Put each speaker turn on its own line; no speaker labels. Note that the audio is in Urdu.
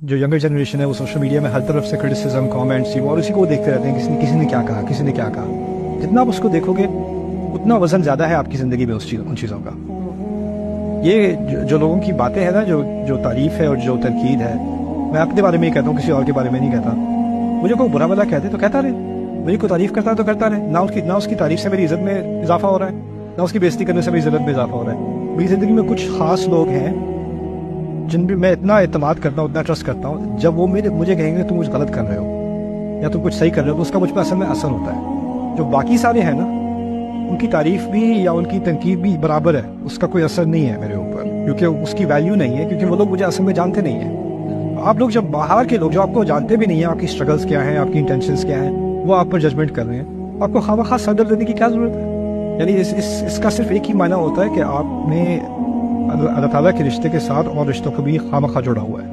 جو ینگر جنریشن ہے وہ سوشل میڈیا میں ہر طرف سے کرٹیسزم کامنٹس اور اسی کو دیکھتے رہتے ہیں، کسی نے کیا کہا، کسی نے کیا کہا. جتنا آپ اس کو دیکھو گے اتنا وزن زیادہ ہے آپ کی زندگی میں ان چیزوں کا. یہ جو لوگوں کی باتیں ہیں نا، جو تعریف ہے اور جو تنقید ہے، میں اپنے بارے میں ہی کہتا ہوں، کسی اور کے بارے میں نہیں کہتا. مجھے کوئی برا بلا کہتے تو کہتا رہے، مجھے کوئی تعریف کرتا ہے تو کرتا رہے. نہ اس کی تعریف سے میری عزت میں اضافہ ہو رہا ہے، نہ اس کی بےزتی کرنے سے میری عزت میں اضافہ ہو رہا ہے. میری زندگی میں کچھ خاص لوگ ہیں جن بھی میں اتنا اعتماد کرتا ہوں، اتنا ٹرسٹ کرتا ہوں. جب وہ مجھے کہیں گے تم کچھ غلط کر رہے ہو یا تم کچھ صحیح کر رہے ہو، تو اس کا مجھ پہ اصل میں اثر ہوتا ہے. جو باقی سارے ہیں نا، ان کی تعریف بھی یا ان کی تنقید بھی برابر ہے، اس کا کوئی اثر نہیں ہے میرے اوپر، کیونکہ اس کی ویلیو نہیں ہے، کیونکہ وہ لوگ مجھے اصل میں جانتے نہیں ہیں. آپ لوگ جب باہر کے لوگ جو آپ کو جانتے بھی نہیں ہیں، آپ کی اسٹرگلس کیا ہیں، آپ کی انٹینشنس کیا ہیں، وہ آپ پر ججمنٹ کر رہے ہیں، آپ کو خواہ سر درد دینے کی کیا ضرورت ہے؟ یعنی اس کا صرف ایک ہی معنی ہوتا ہے کہ آپ نے اللہ تعالیٰ کے رشتے کے ساتھ اور رشتوں کو بھی خواہ جوڑا ہوا ہے.